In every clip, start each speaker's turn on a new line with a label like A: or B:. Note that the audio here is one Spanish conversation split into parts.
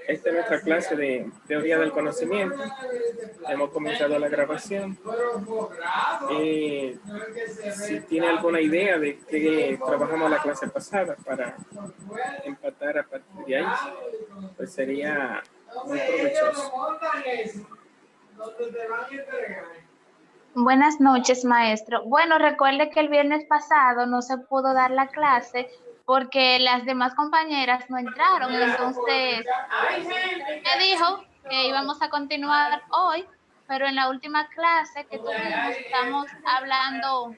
A: Esta es nuestra clase de teoría del conocimiento. Hemos comenzado la grabación. Si tiene alguna idea de qué trabajamos la clase pasada para empatar a partir de ahí, pues sería muy provechoso.
B: Buenas noches, maestro. Bueno, recuerde que el viernes pasado no se pudo dar la clase porque las demás compañeras no entraron. Entonces, me dijo que íbamos a continuar hoy, pero en la última clase que tuvimos estamos hablando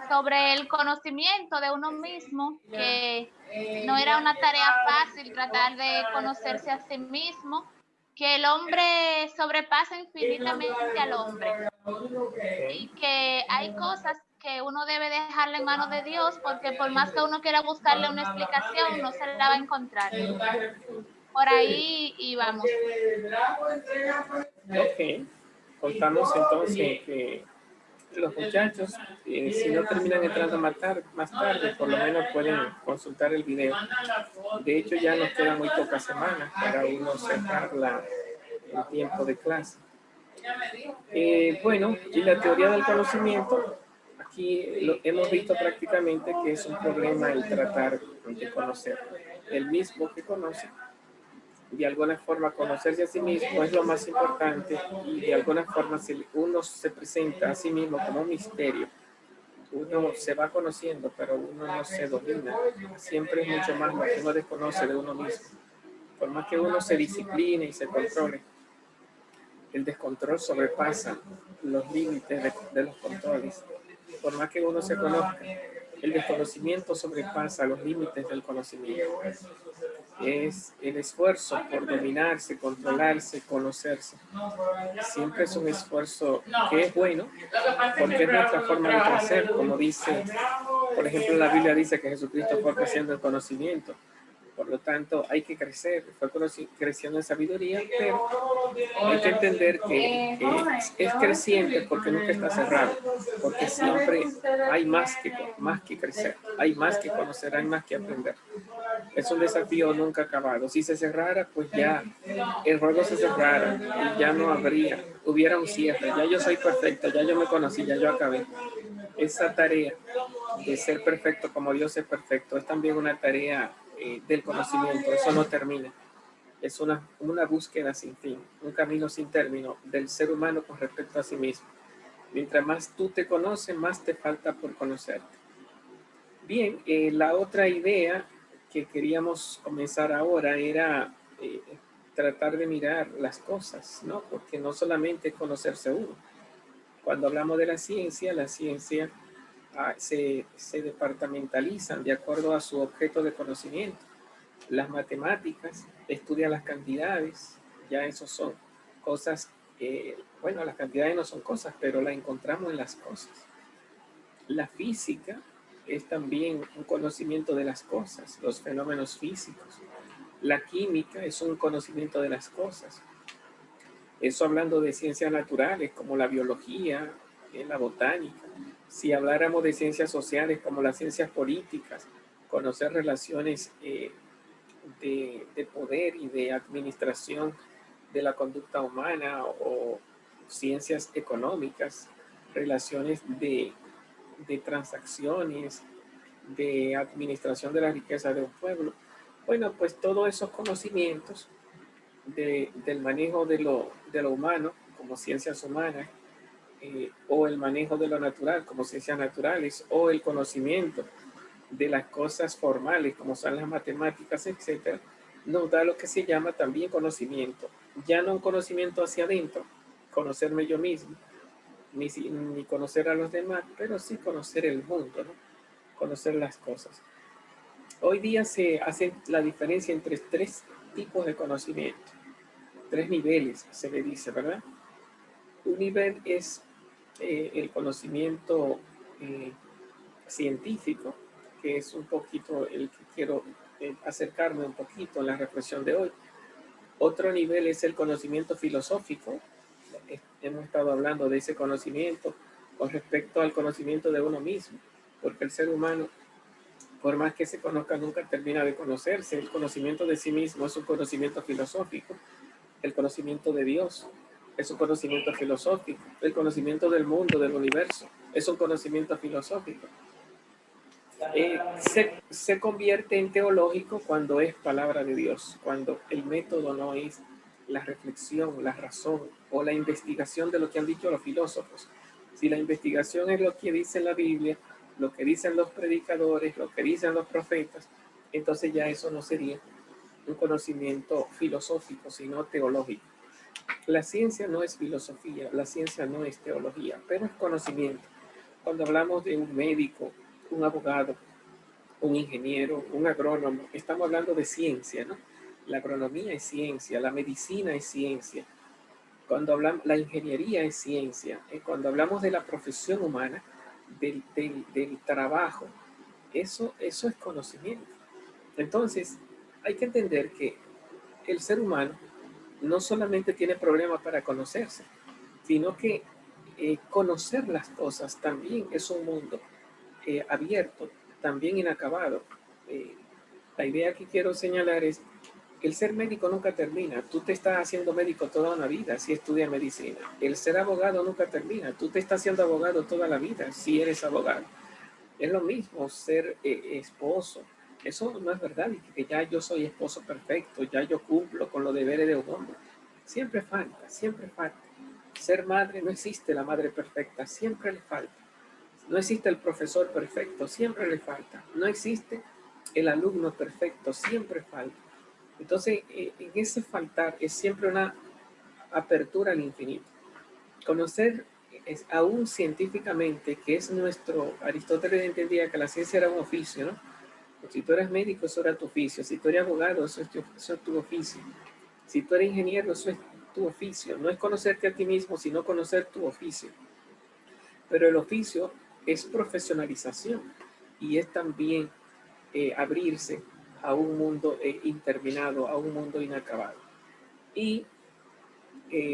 B: sobre el conocimiento de uno mismo, que no era una tarea fácil tratar de conocerse a sí mismo, que el hombre sobrepasa infinitamente al hombre y que hay cosas que uno debe dejarle en manos de Dios porque por más que uno quiera buscarle una explicación, no se la va a encontrar. Por ahí íbamos.
A: Ok, contamos entonces que los muchachos, si no terminan entrando más tarde, por lo menos pueden consultar el video. De hecho, ya nos quedan muy pocas semanas para uno cerrar el tiempo de clase. Bueno, y la teoría del conocimiento, aquí hemos visto prácticamente que es un problema el tratar de conocer. El mismo que conoce, de alguna forma conocerse a sí mismo es lo más importante y de alguna forma si uno se presenta a sí mismo como un misterio, uno se va conociendo, pero uno no se domina. Siempre es mucho más lo que uno desconoce de uno mismo. Por más que uno se discipline y se controle, el descontrol sobrepasa los límites de los controles. Por más que uno se conozca, el desconocimiento sobrepasa los límites del conocimiento. Es el esfuerzo por dominarse, controlarse, conocerse. Siempre es un esfuerzo que es bueno, porque es nuestra forma de crecer, como dice, por ejemplo, la Biblia dice que Jesucristo fue creciendo en conocimiento. Por lo tanto, hay que crecer, fue creciendo en sabiduría, pero hay que entender que es creciente porque nunca está cerrado, porque siempre hay más que crecer, hay más que conocer, hay más que aprender. Es un desafío nunca acabado. Si se cerrara, pues ya el juego se cerrara y ya no hubiera un cierre. Ya yo soy perfecto, ya yo me conocí, ya yo acabé. Esa tarea de ser perfecto como Dios es perfecto es también una tarea del conocimiento. Eso no termina. Es una búsqueda sin fin, un camino sin término del ser humano con respecto a sí mismo. Mientras más tú te conoces, más te falta por conocerte. Bien, la otra idea que queríamos comenzar ahora era tratar de mirar las cosas, ¿no? Porque no solamente conocerse uno. Cuando hablamos de la ciencia se departamentalizan de acuerdo a su objeto de conocimiento. Las matemáticas estudian las cantidades, ya eso son cosas, bueno, las cantidades no son cosas, pero las encontramos en las cosas. La física es también un conocimiento de las cosas, los fenómenos físicos. La química es un conocimiento de las cosas. Eso hablando de ciencias naturales como la biología, la botánica. Si habláramos de ciencias sociales como las ciencias políticas, conocer relaciones de poder y de administración de la conducta humana o ciencias económicas, relaciones de transacciones, de administración de la riqueza de un pueblo. Bueno, pues todos esos conocimientos del manejo de lo humano como ciencias humanas, o el manejo de lo natural como ciencias naturales, o el conocimiento de las cosas formales como son las matemáticas, etcétera, nos da lo que se llama también conocimiento. Ya no un conocimiento hacia adentro, conocerme yo mismo, ni conocer a los demás, pero sí conocer el mundo, ¿no? Conocer las cosas. Hoy día se hace la diferencia entre tres tipos de conocimiento, tres niveles se le dice, ¿verdad? Un nivel es el conocimiento científico, que es un poquito el que quiero acercarme un poquito en la reflexión de hoy. Otro nivel es el conocimiento filosófico. Hemos estado hablando de ese conocimiento con respecto al conocimiento de uno mismo, porque el ser humano Por más que se conozca, nunca termina de conocerse. El conocimiento de sí mismo es un conocimiento filosófico. El conocimiento de Dios es un conocimiento filosófico. El conocimiento del mundo, del universo, es un conocimiento filosófico. Se convierte en teológico cuando es palabra de Dios, cuando el método no es la reflexión, la razón o la investigación de lo que han dicho los filósofos. Si la investigación es lo que dice la Biblia, lo que dicen los predicadores, lo que dicen los profetas, entonces ya eso no sería un conocimiento filosófico, sino teológico. La ciencia no es filosofía, la ciencia no es teología, pero es conocimiento. Cuando hablamos de un médico, un abogado, un ingeniero, un agrónomo, estamos hablando de ciencia, ¿no? La agronomía es ciencia, la medicina es ciencia. Cuando hablamos, la ingeniería es ciencia. Cuando hablamos de la profesión humana, del trabajo, eso es conocimiento. Entonces, hay que entender que el ser humano no solamente tiene problemas para conocerse, sino que conocer las cosas también es un mundo abierto, también inacabado. Eh, la idea que quiero señalar es, el ser médico nunca termina. Tú te estás haciendo médico toda una vida si estudias medicina. El ser abogado nunca termina. Tú te estás haciendo abogado toda la vida si eres abogado. Es lo mismo ser esposo. Eso no es verdad, que ya yo soy esposo perfecto, ya yo cumplo con los deberes de un hombre. Siempre falta, siempre falta. Ser madre, no existe la madre perfecta, siempre le falta. No existe el profesor perfecto, siempre le falta. No existe el alumno perfecto, siempre falta. Entonces, en ese faltar es siempre una apertura al infinito. Conocer es, aún científicamente, que es nuestro, Aristóteles entendía que la ciencia era un oficio, ¿no? Si tú eres médico, eso era tu oficio. Si tú eres abogado, eso es tu oficio. Si tú eres ingeniero, eso es tu oficio. No es conocerte a ti mismo, sino conocer tu oficio. Pero el oficio es profesionalización y es también abrirse a un mundo interminado, a un mundo inacabado. Y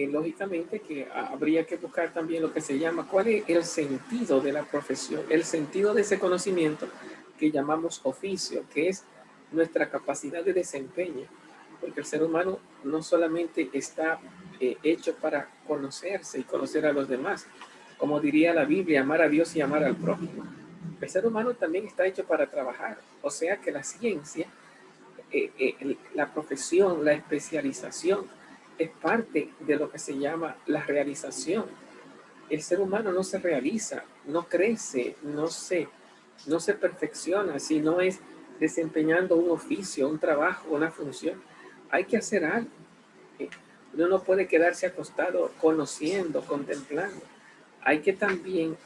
A: lógicamente que habría que buscar también lo que se llama, cuál es el sentido de la profesión, el sentido de ese conocimiento que llamamos oficio, que es nuestra capacidad de desempeño, porque el ser humano no solamente está hecho para conocerse y conocer a los demás, como diría la Biblia, amar a Dios y amar al prójimo. El ser humano también está hecho para trabajar, o sea que la ciencia, la profesión, la especialización, es parte de lo que se llama la realización. El ser humano no se realiza, no crece, no se perfecciona si no es desempeñando un oficio, un trabajo, una función. Hay que hacer algo. Uno no puede quedarse acostado conociendo, contemplando. Hay que también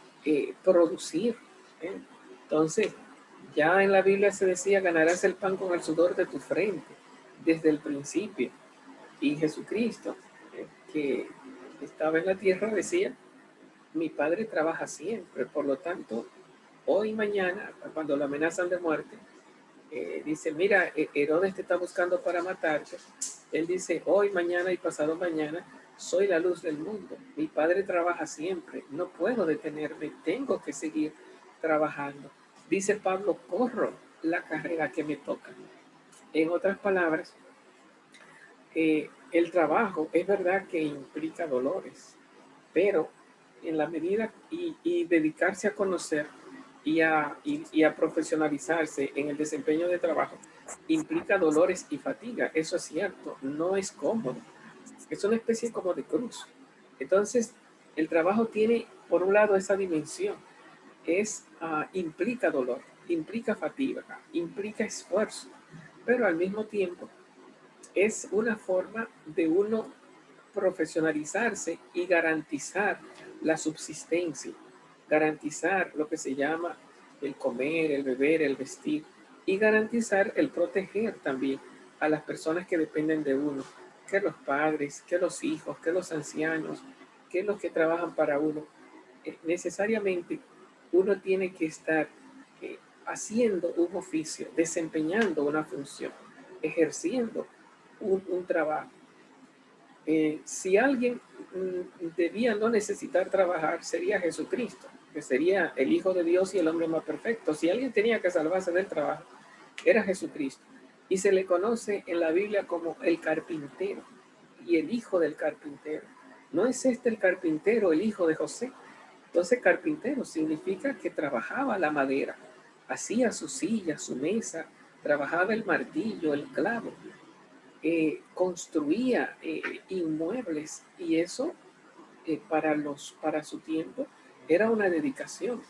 A: producir. ¿eh? Entonces, ya en la Biblia se decía, ganarás el pan con el sudor de tu frente, desde el principio. Y Jesucristo, que estaba en la tierra, decía, mi Padre trabaja siempre, por lo tanto, hoy y mañana, cuando lo amenazan de muerte, dice, mira, Herodes te está buscando para matarte. Él dice, hoy, mañana y pasado mañana, soy la luz del mundo. Mi Padre trabaja siempre, no puedo detenerme, tengo que seguir trabajando. Dice Pablo, corro la carrera que me toca. En otras palabras, el trabajo es verdad que implica dolores, pero en la medida y dedicarse a conocer y a profesionalizarse en el desempeño de trabajo implica dolores y fatiga. Eso es cierto, no es cómodo. Es una especie como de cruz. Entonces, el trabajo tiene, por un lado, esa dimensión. Implica dolor, implica fatiga, implica esfuerzo, pero al mismo tiempo es una forma de uno profesionalizarse y garantizar la subsistencia, garantizar lo que se llama el comer, el beber, el vestir y garantizar el proteger también a las personas que dependen de uno, que los padres, que los hijos, que los ancianos, que los que trabajan para uno. Necesariamente uno tiene que estar haciendo un oficio, desempeñando una función, ejerciendo un trabajo. Si alguien debía no necesitar trabajar, sería Jesucristo. que sería el Hijo de Dios y el hombre más perfecto. Si alguien tenía que salvarse del trabajo, era Jesucristo. Y se le conoce en la Biblia como el carpintero y el hijo del carpintero. ¿No es este el carpintero, el hijo de José? Entonces, carpintero significa que trabajaba la madera, hacía su silla, su mesa, trabajaba el martillo, el clavo, construía inmuebles, y eso para su tiempo era una dedicación,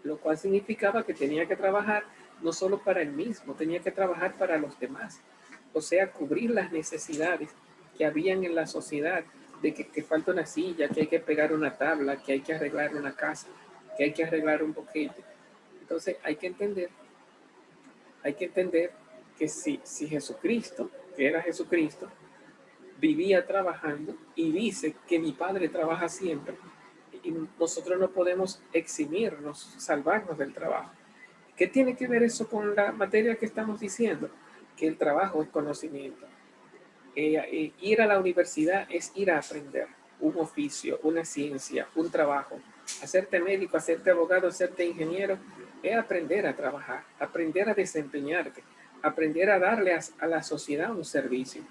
A: lo cual significaba que tenía que trabajar no solo para él mismo, tenía que trabajar para los demás, o sea, cubrir las necesidades que habían en la sociedad, de que falta una silla, que hay que pegar una tabla, que hay que arreglar una casa, que hay que arreglar un boquete. Entonces hay que entender que si Jesucristo, que era Jesucristo, vivía trabajando y dice que mi Padre trabaja siempre, y nosotros no podemos eximirnos, salvarnos del trabajo. ¿Qué tiene que ver eso con la materia que estamos diciendo? Que el trabajo es conocimiento. Ir a la universidad es ir a aprender un oficio, una ciencia, un trabajo. Hacerte médico, hacerte abogado, hacerte ingeniero, es aprender a trabajar, aprender a desempeñarte, aprender a darle a la sociedad un servicio.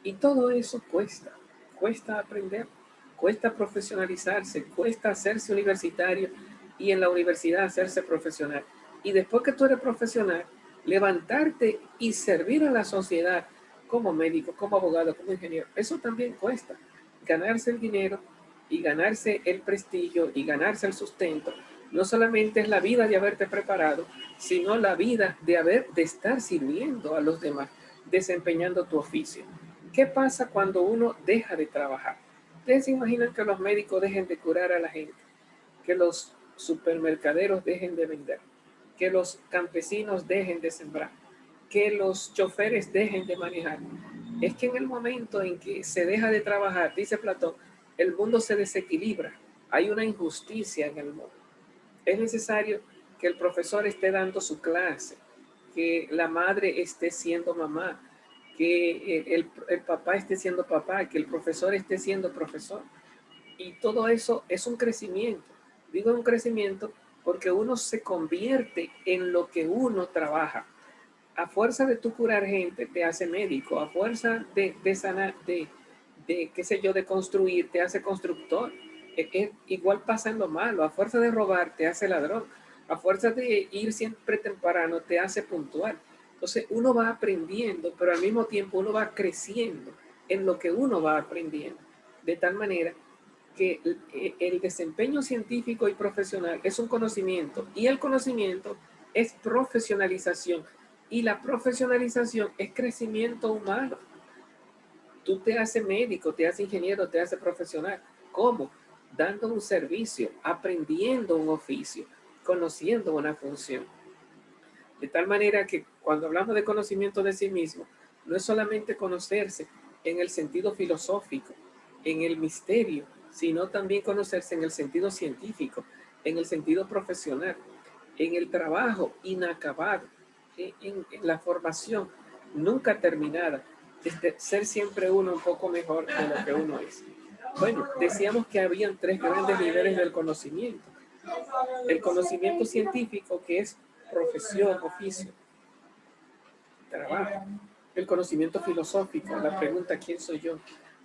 A: Y todo eso cuesta aprender, cuesta profesionalizarse, cuesta hacerse universitario y en la universidad hacerse profesional. Y después que tú eres profesional, levantarte y servir a la sociedad como médico, como abogado, como ingeniero, eso también cuesta. Ganarse el dinero y ganarse el prestigio y ganarse el sustento, no solamente es la vida de haberte preparado, sino la vida de estar sirviendo a los demás, desempeñando tu oficio. ¿Qué pasa cuando uno deja de trabajar? Ustedes se imaginan que los médicos dejen de curar a la gente, que los supermercaderos dejen de vender, que los campesinos dejen de sembrar, que los choferes dejen de manejar. Es que en el momento en que se deja de trabajar, dice Platón, el mundo se desequilibra, hay una injusticia en el mundo. Es necesario que el profesor esté dando su clase, que la madre esté siendo mamá, que el papá esté siendo papá, que el profesor esté siendo profesor. Y todo eso es un crecimiento. Digo un crecimiento porque uno se convierte en lo que uno trabaja. A fuerza de tu curar gente, te hace médico. A fuerza de sanar, qué sé yo, de construir, te hace constructor. Igual pasa en lo malo. A fuerza de robar, te hace ladrón. A fuerza de ir siempre temprano, te hace puntual. Entonces uno va aprendiendo, pero al mismo tiempo uno va creciendo en lo que uno va aprendiendo. De tal manera que el desempeño científico y profesional es un conocimiento, y el conocimiento es profesionalización, y la profesionalización es crecimiento humano. Tú te haces médico, te haces ingeniero, te haces profesional. ¿Cómo? Dando un servicio, aprendiendo un oficio, conociendo una función. De tal manera que cuando hablamos de conocimiento de sí mismo, no es solamente conocerse en el sentido filosófico, en el misterio, sino también conocerse en el sentido científico, en el sentido profesional, en el trabajo inacabado, en la formación nunca terminada, ser siempre uno un poco mejor de lo que uno es. Bueno, decíamos que habían tres grandes niveles del conocimiento. El conocimiento científico, que es profesión, oficio, trabajo. El conocimiento filosófico, la pregunta ¿quién soy yo?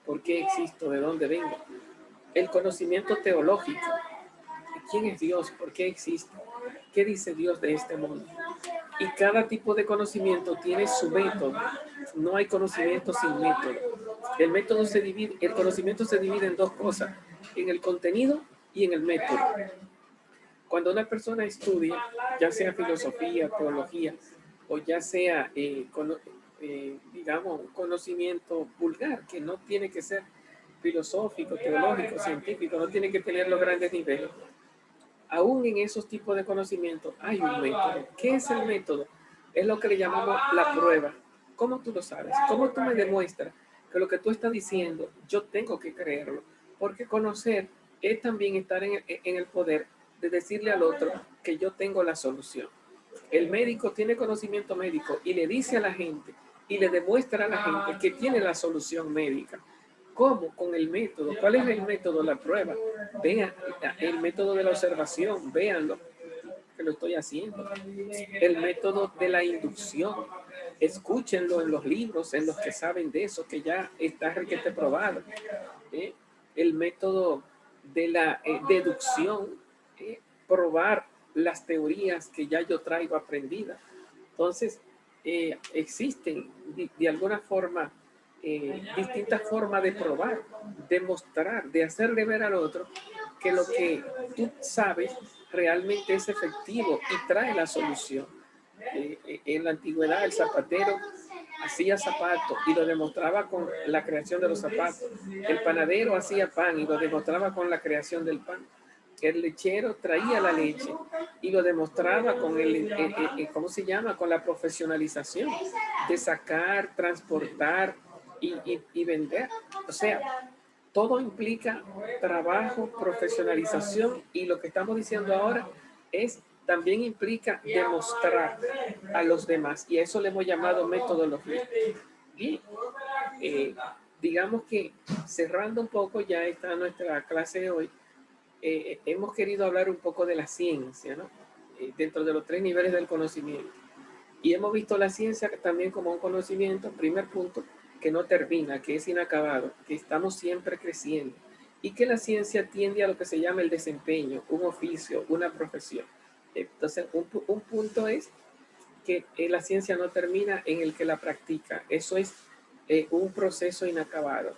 A: ¿Por qué existo? ¿De dónde vengo? El conocimiento teológico, ¿quién es Dios? ¿Por qué existe? ¿Qué dice Dios de este mundo? Y cada tipo de conocimiento tiene su método. No hay conocimiento sin método. El conocimiento se divide en dos cosas, en el contenido y en el método. Cuando una persona estudia, ya sea filosofía, teología, o ya sea, digamos, un conocimiento vulgar, que no tiene que ser filosófico, teológico, científico, no tiene que tener los grandes niveles. Aún en esos tipos de conocimiento hay un método. ¿Qué es el método? Es lo que le llamamos la prueba. ¿Cómo tú lo sabes? ¿Cómo tú me demuestras que lo que tú estás diciendo yo tengo que creerlo? Porque conocer es también estar en el poder de decirle al otro que yo tengo la solución. El médico tiene conocimiento médico y le dice a la gente y le demuestra a la gente que tiene la solución médica. ¿Cómo? Con el método. ¿Cuál es el método? La prueba. Vean el método de la observación, véanlo, que lo estoy haciendo. El método de la inducción, escúchenlo en los libros, en los que saben de eso, que ya está requete probado. El método de la deducción, probar las teorías que ya yo traigo aprendidas. Entonces, existen de alguna forma distintas formas de probar, de mostrar, de hacerle ver al otro que lo que tú sabes realmente es efectivo y trae la solución. En la antigüedad el zapatero hacía zapatos y lo demostraba con la creación de los zapatos. El panadero hacía pan y lo demostraba con la creación del pan. El lechero traía la leche y lo demostraba con ¿cómo se llama? Con la profesionalización de sacar, transportar y vender. O sea, todo implica trabajo, profesionalización, y lo que estamos diciendo ahora es también implica demostrar a los demás, y a eso le hemos llamado metodología. Y digamos que cerrando un poco, ya está nuestra clase de hoy. Hemos querido hablar un poco de la ciencia, ¿no? Dentro de los 3 niveles del conocimiento. Y hemos visto la ciencia también como un conocimiento, primer punto, que no termina, que es inacabado, que estamos siempre creciendo, y que la ciencia tiende a lo que se llama el desempeño, un oficio, una profesión. Entonces, un punto es que la ciencia no termina en el que la practica. Eso es un proceso inacabado.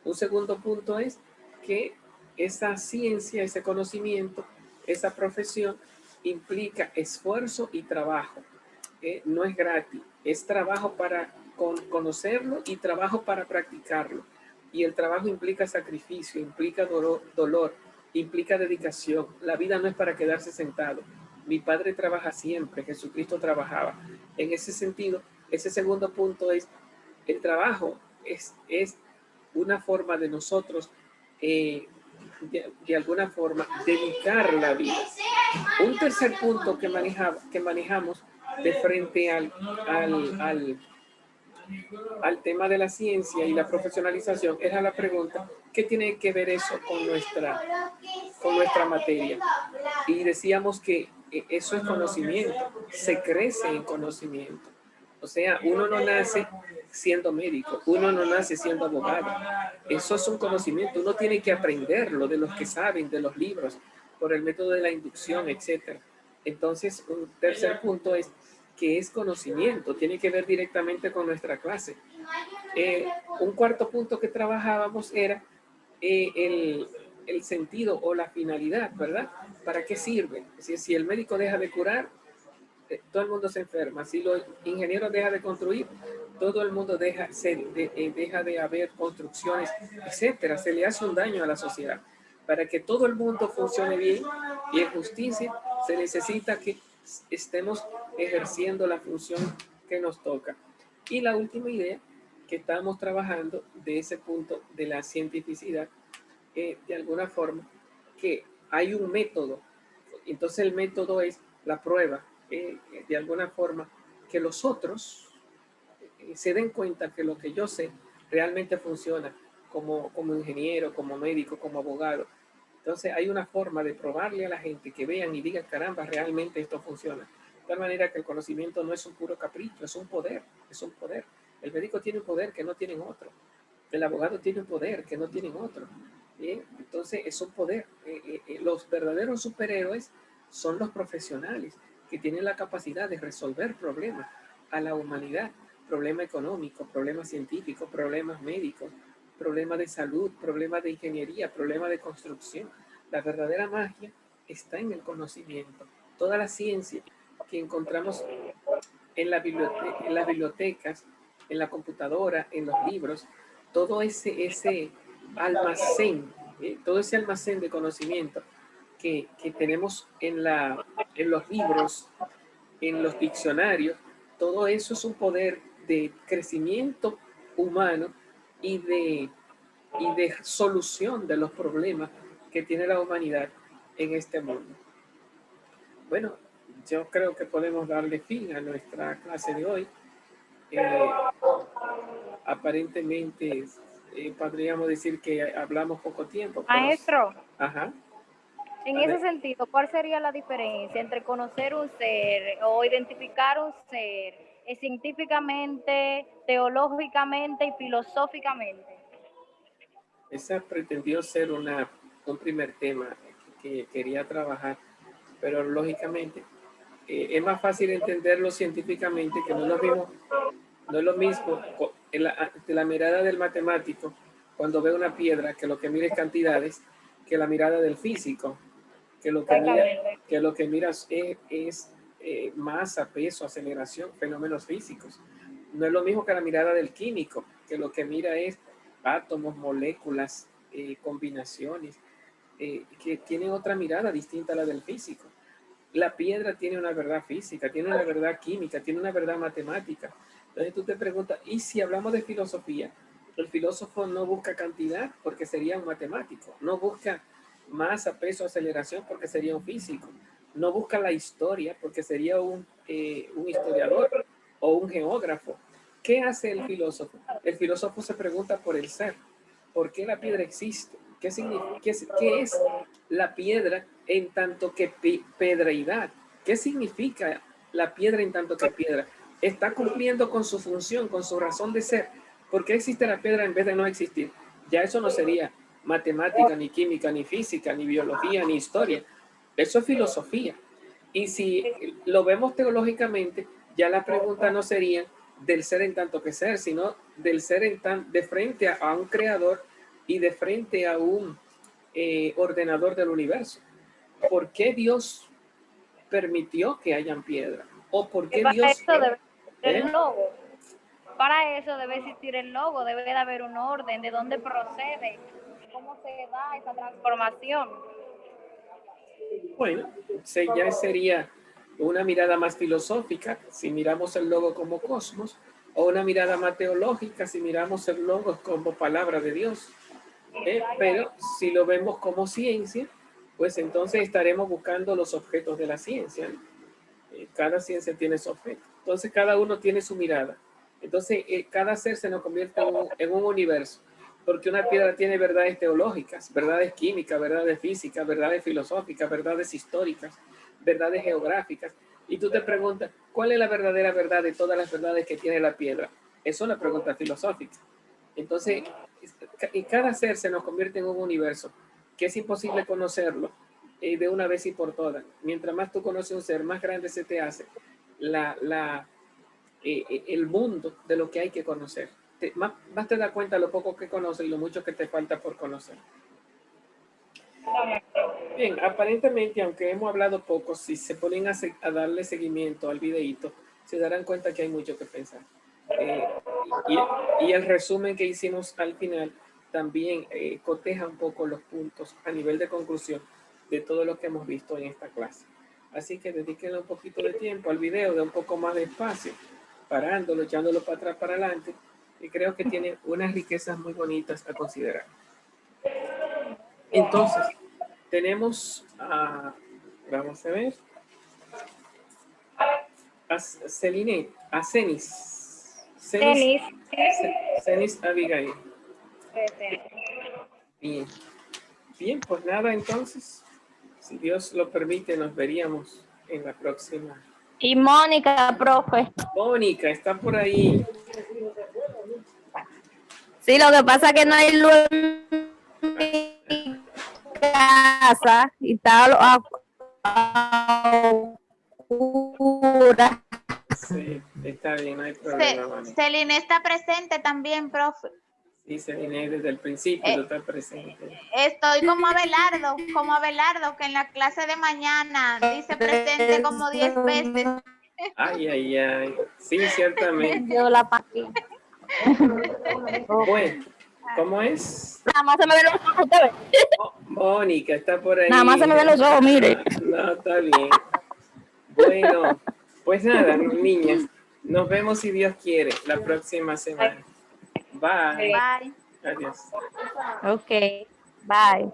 A: Un segundo punto es que esa ciencia, ese conocimiento, esa profesión implica esfuerzo y trabajo. No es gratis, es trabajo para conocerlo y trabajo para practicarlo. Y el trabajo implica sacrificio, implica dolor, implica dedicación. La vida no es para quedarse sentado. Mi padre trabaja siempre, Jesucristo trabajaba. En ese sentido, ese segundo punto es, el trabajo es una forma de nosotros, de alguna forma, dedicar la vida. Un tercer punto que manejamos de frente al tema de la ciencia y la profesionalización era la pregunta, ¿qué tiene que ver eso con nuestra materia? Y decíamos que eso es conocimiento, se crece en conocimiento. O sea, uno no nace siendo médico, uno no nace siendo abogado. Eso es un conocimiento, uno tiene que aprenderlo de los que saben, de los libros, por el método de la inducción, etc. Entonces, un tercer punto es que es conocimiento, tiene que ver directamente con nuestra clase. Un cuarto punto que trabajábamos era el sentido o la finalidad, ¿verdad? ¿Para qué sirve? Es decir, si el médico deja de curar, todo el mundo se enferma. Si los ingenieros dejan de construir, todo el mundo deja de haber construcciones, etcétera. Se le hace un daño a la sociedad. Para que todo el mundo funcione bien y en justicia, se necesita que estemos ejerciendo la función que nos toca. Y la última idea que estamos trabajando de ese punto de la cientificidad, de alguna forma, que hay un método. Entonces el método es la prueba, de alguna forma, que los otros se den cuenta que lo que yo sé realmente funciona como ingeniero, como médico, como abogado. Entonces hay una forma de probarle a la gente que vean y digan, caramba, realmente esto funciona. De tal manera que el conocimiento no es un puro capricho, es un poder, es un poder. El médico tiene un poder que no tienen otro. El abogado tiene un poder que no tienen otro. Entonces es un poder. Los verdaderos superhéroes son los profesionales que tienen la capacidad de resolver problemas a la humanidad, problemas económicos, problemas científicos, problemas médicos, problemas de salud, problemas de ingeniería, problemas de construcción. La verdadera magia está en el conocimiento. Toda la ciencia que encontramos en las bibliotecas, en la computadora, en los libros, todo ese almacén, todo ese almacén de conocimiento que tenemos en los libros, en los diccionarios, todo eso es un poder de crecimiento humano y de solución de los problemas que tiene la humanidad en este mundo. Bueno, yo creo que podemos darle fin a nuestra clase de hoy. Aparentemente podríamos decir que hablamos poco tiempo.
C: Maestro,
A: Ajá.
C: en ese sentido, ¿cuál sería la diferencia entre conocer un ser o identificar un ser científicamente, teológicamente y filosóficamente?
A: Esa pretendió ser un primer tema que quería trabajar, pero lógicamente es más fácil entenderlo científicamente, que no es lo mismo de la mirada del matemático cuando ve una piedra, que lo que mira es cantidades, que la mirada del físico, que lo que mira es masa, peso, aceleración, fenómenos físicos. No es lo mismo que la mirada del químico, que lo que mira es átomos, moléculas, combinaciones, que tienen otra mirada distinta a la del físico. La piedra tiene una verdad física, tiene una verdad química, tiene una verdad matemática. Entonces tú te preguntas, ¿y si hablamos de filosofía? El filósofo no busca cantidad porque sería un matemático, no busca masa, peso, aceleración porque sería un físico, no busca la historia porque sería un historiador o un geógrafo. ¿Qué hace el filósofo? El filósofo se pregunta por el ser. ¿Por qué la piedra existe? ¿Qué es la piedra en tanto que pedreidad? ¿Qué significa la piedra en tanto que piedra? Está cumpliendo con su función, con su razón de ser. ¿Por qué existe la piedra en vez de no existir? Ya eso no sería matemática, ni química, ni física, ni biología, ni historia. Eso es filosofía. Y si lo vemos teológicamente, ya la pregunta no sería del ser en tanto que ser, sino del ser de frente a un creador y de frente a un ordenador del universo. ¿Por qué Dios permitió que hayan piedra? ¿O por qué Dios...
C: El logo. Para eso debe existir el logo, debe de haber un orden, de dónde procede, cómo se da esa transformación.
A: Bueno, ya sería una mirada más filosófica si miramos el logo como cosmos, o una mirada más teológica si miramos el logo como palabra de Dios. Pero si lo vemos como ciencia, pues entonces estaremos buscando los objetos de la ciencia, ¿no? Cada ciencia tiene su objeto. Entonces cada uno tiene su mirada. Entonces cada ser se nos convierte en un universo, porque una piedra tiene verdades teológicas, verdades químicas, verdades físicas, verdades filosóficas, verdades históricas, verdades geográficas. Y tú te preguntas, ¿cuál es la verdadera verdad de todas las verdades que tiene la piedra? Eso es una pregunta filosófica. Entonces, cada ser se nos convierte en un universo que es imposible conocerlo de una vez y por todas. Mientras más tú conoces un ser, más grande se te hace el mundo de lo que hay que conocer. Más te das cuenta de lo poco que conoces y lo mucho que te falta por conocer. Bien, aparentemente, aunque hemos hablado poco, si se ponen a darle seguimiento al videíto, se darán cuenta que hay mucho que pensar. Y el resumen que hicimos al final también coteja un poco los puntos a nivel de conclusión de todo lo que hemos visto en esta clase. Así que dedíquenle un poquito de tiempo al video, de un poco más de espacio, parándolo, echándolo para atrás, para adelante, y creo que tiene unas riquezas muy bonitas a considerar. Entonces, tenemos vamos a ver, a Cenis Abigail. Bien, pues nada, entonces, si Dios lo permite, nos veríamos en la próxima.
D: Y Mónica, profe.
A: Mónica, está por ahí.
D: Sí, lo que pasa es que no hay luz en mi casa y está oscura.
A: Sí, está bien, no hay problema.
B: Celine está presente también, profe.
A: Sí, Celine, desde el principio está presente.
B: Estoy como Abelardo, que en la clase de mañana dice presente como 10 veces.
A: Ay. Sí, ciertamente.
D: Yo la paqué.
A: Bueno, ¿cómo es?
D: Nada más se me ven los ojos, ¿usted ve?
A: Mónica, está por ahí.
D: Nada más se me ven los ojos, mire.
A: No, está bien. Bueno, pues nada, niñas, nos vemos si Dios quiere la próxima semana. Bye.
B: Bye.
A: Adiós.
D: Ok, bye.